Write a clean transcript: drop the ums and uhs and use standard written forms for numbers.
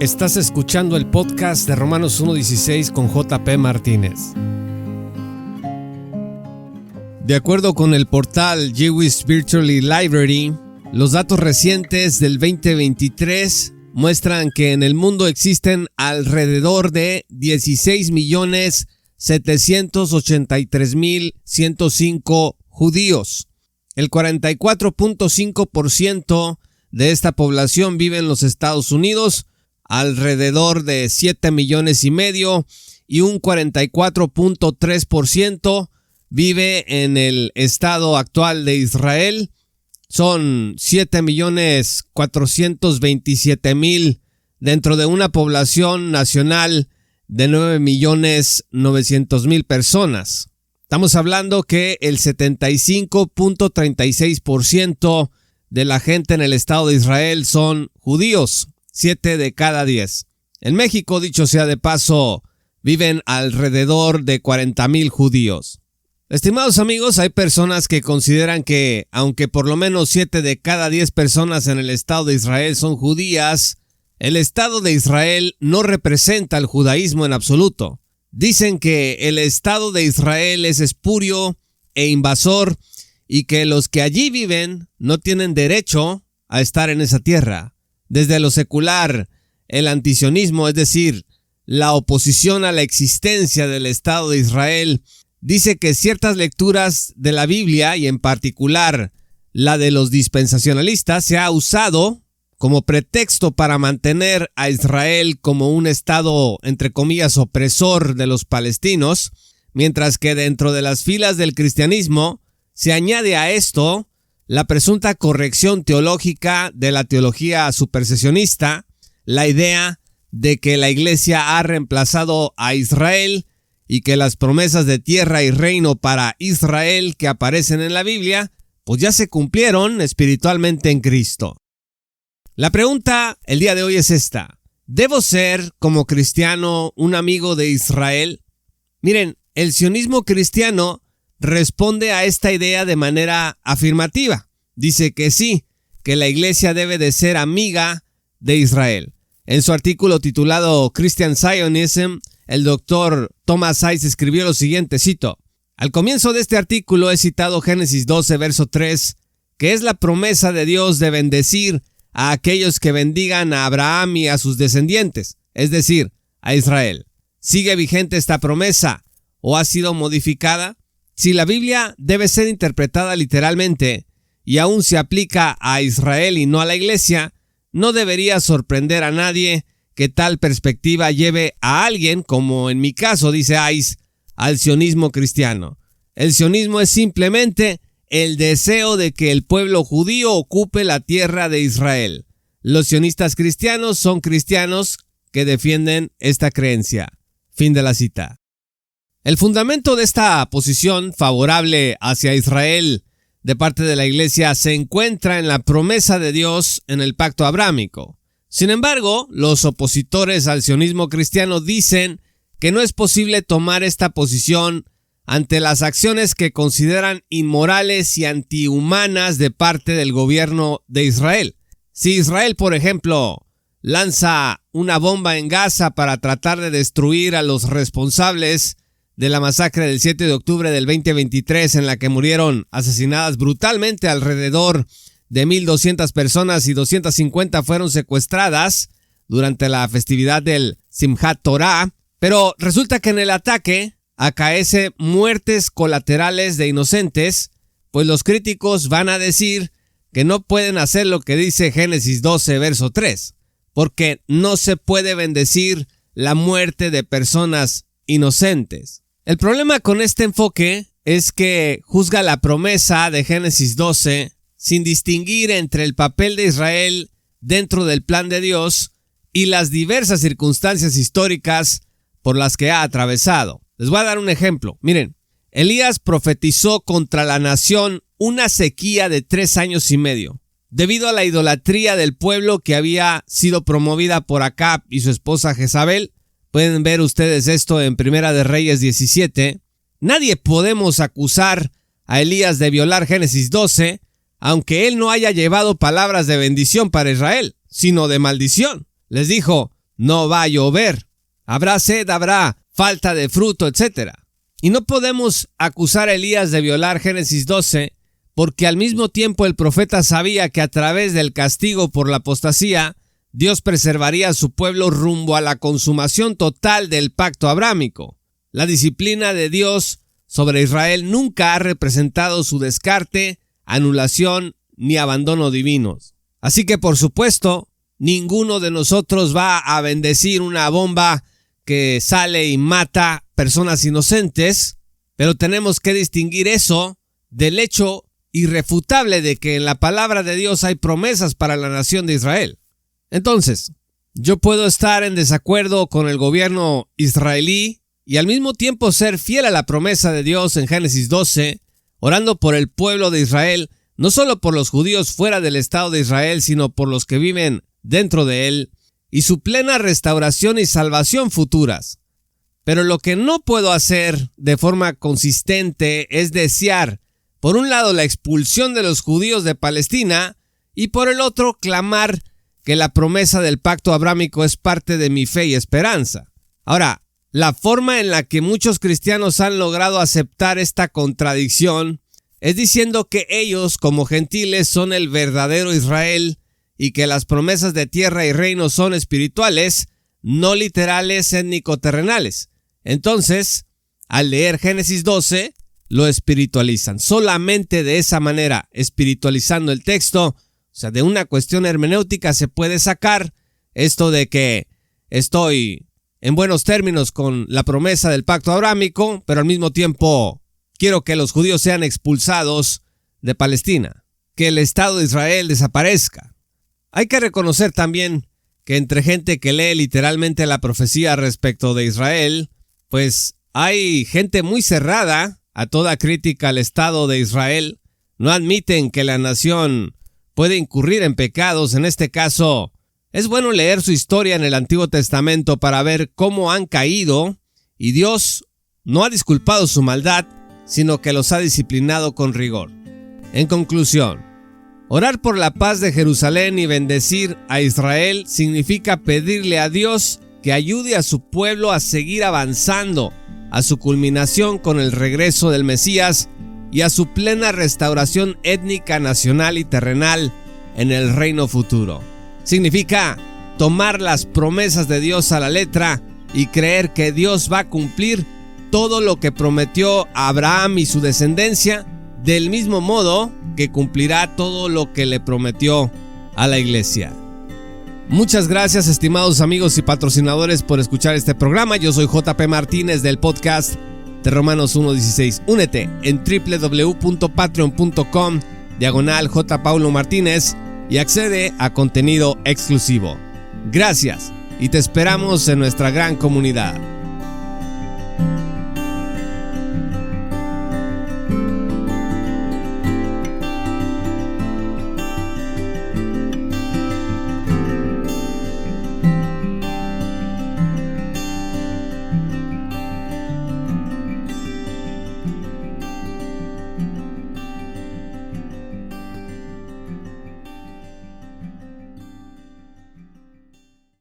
Estás escuchando el podcast de Romanos 1:16 con J.P. Martínez. De acuerdo con el portal Jewish Virtual Library, los datos recientes del 2023 muestran que en el mundo existen alrededor de 16.783.105 judíos. El 44.5% de esta población vive en los Estados Unidos, alrededor de 7 millones y medio, y un 44.3% vive en el estado actual de Israel. Son 7.427.000 dentro de una población nacional de 9.900.000 personas. Estamos hablando que el 75.36% de la gente en el estado de Israel son judíos, 7 de cada 10. En México, dicho sea de paso, viven alrededor de 40,000 judíos. Estimados amigos, hay personas que consideran que, aunque por lo menos 7 de cada 10 personas en el estado de Israel son judías, el estado de Israel no representa el judaísmo en absoluto. Dicen que el estado de Israel es espurio e invasor y que los que allí viven no tienen derecho a estar en esa tierra. Desde lo secular, el antisionismo, es decir, la oposición a la existencia del Estado de Israel, dice que ciertas lecturas de la Biblia, y en particular la de los dispensacionalistas, se ha usado como pretexto para mantener a Israel como un Estado, entre comillas, opresor de los palestinos, mientras que dentro de las filas del cristianismo se añade a esto la presunta corrección teológica de la teología supersesionista, la idea de que la iglesia ha reemplazado a Israel y que las promesas de tierra y reino para Israel que aparecen en la Biblia, pues ya se cumplieron espiritualmente en Cristo. La pregunta el día de hoy es esta: ¿debo ser, como cristiano, un amigo de Israel? Miren, el sionismo cristiano responde a esta idea de manera afirmativa. Dice que sí, que la iglesia debe de ser amiga de Israel. En su artículo titulado Christian Zionism, el doctor Thomas Saiz escribió lo siguiente, cito: al comienzo de este artículo he citado Génesis 12, verso 3, que es la promesa de Dios de bendecir a aquellos que bendigan a Abraham y a sus descendientes, es decir, a Israel. ¿Sigue vigente esta promesa o ha sido modificada? Si la Biblia debe ser interpretada literalmente y aún se aplica a Israel y no a la iglesia, no debería sorprender a nadie que tal perspectiva lleve a alguien, como en mi caso, dice Saiz, al sionismo cristiano. El sionismo es simplemente el deseo de que el pueblo judío ocupe la tierra de Israel. Los sionistas cristianos son cristianos que defienden esta creencia. Fin de la cita. El fundamento de esta posición favorable hacia Israel de parte de la iglesia se encuentra en la promesa de Dios en el pacto abrámico. Sin embargo, los opositores al sionismo cristiano dicen que no es posible tomar esta posición ante las acciones que consideran inmorales y antihumanas de parte del gobierno de Israel. Si Israel, por ejemplo, lanza una bomba en Gaza para tratar de destruir a los responsables de la masacre del 7 de octubre del 2023, en la que murieron asesinadas brutalmente alrededor de 1,200 personas y 250 fueron secuestradas durante la festividad del Simchat Torah, pero resulta que en el ataque acaece muertes colaterales de inocentes, pues los críticos van a decir que no pueden hacer lo que dice Génesis 12, verso 3, porque no se puede bendecir la muerte de personas inocentes. El problema con este enfoque es que juzga la promesa de Génesis 12 sin distinguir entre el papel de Israel dentro del plan de Dios y las diversas circunstancias históricas por las que ha atravesado. Les voy a dar un ejemplo. Miren, Elías profetizó contra la nación una sequía de 3 años y medio, debido a la idolatría del pueblo que había sido promovida por Acab y su esposa Jezabel. Pueden ver ustedes esto en Primera de Reyes 17. Nadie podemos acusar a Elías de violar Génesis 12, aunque él no haya llevado palabras de bendición para Israel, sino de maldición. Les dijo: no va a llover. Habrá sed, habrá falta de fruto, etc. Y no podemos acusar a Elías de violar Génesis 12, porque al mismo tiempo el profeta sabía que a través del castigo por la apostasía, Dios preservaría a su pueblo rumbo a la consumación total del pacto abrámico. La disciplina de Dios sobre Israel nunca ha representado su descarte, anulación ni abandono divinos. Así que, por supuesto, ninguno de nosotros va a bendecir una bomba que sale y mata personas inocentes, pero tenemos que distinguir eso del hecho irrefutable de que en la palabra de Dios hay promesas para la nación de Israel. Entonces, yo puedo estar en desacuerdo con el gobierno israelí y al mismo tiempo ser fiel a la promesa de Dios en Génesis 12, orando por el pueblo de Israel, no solo por los judíos fuera del Estado de Israel, sino por los que viven dentro de él, y su plena restauración y salvación futuras. Pero lo que no puedo hacer de forma consistente es desear, por un lado, la expulsión de los judíos de Palestina y por el otro, clamar que la promesa del pacto abrámico es parte de mi fe y esperanza. Ahora, la forma en la que muchos cristianos han logrado aceptar esta contradicción es diciendo que ellos, como gentiles, son el verdadero Israel y que las promesas de tierra y reino son espirituales, no literales étnico-terrenales. Entonces, al leer Génesis 12, lo espiritualizan. Solamente de esa manera, espiritualizando el texto, o sea, de una cuestión hermenéutica se puede sacar esto de que estoy en buenos términos con la promesa del pacto abrámico, pero al mismo tiempo quiero que los judíos sean expulsados de Palestina, que el Estado de Israel desaparezca. Hay que reconocer también que entre gente que lee literalmente la profecía respecto de Israel, pues hay gente muy cerrada a toda crítica al Estado de Israel. No admiten que la nación puede incurrir en pecados. En este caso, es bueno leer su historia en el Antiguo Testamento para ver cómo han caído, y Dios no ha disculpado su maldad, sino que los ha disciplinado con rigor. En conclusión, orar por la paz de Jerusalén y bendecir a Israel significa pedirle a Dios que ayude a su pueblo a seguir avanzando a su culminación con el regreso del Mesías y a su plena restauración étnica, nacional y terrenal en el reino futuro. Significa tomar las promesas de Dios a la letra y creer que Dios va a cumplir todo lo que prometió a Abraham y su descendencia, del mismo modo que cumplirá todo lo que le prometió a la iglesia. Muchas gracias, estimados amigos y patrocinadores, por escuchar este programa. Yo soy JP Martínez del podcast de Romanos 1:16. Únete en www.patreon.com/J. Paulo Martínez y accede a contenido exclusivo. Gracias y te esperamos en nuestra gran comunidad.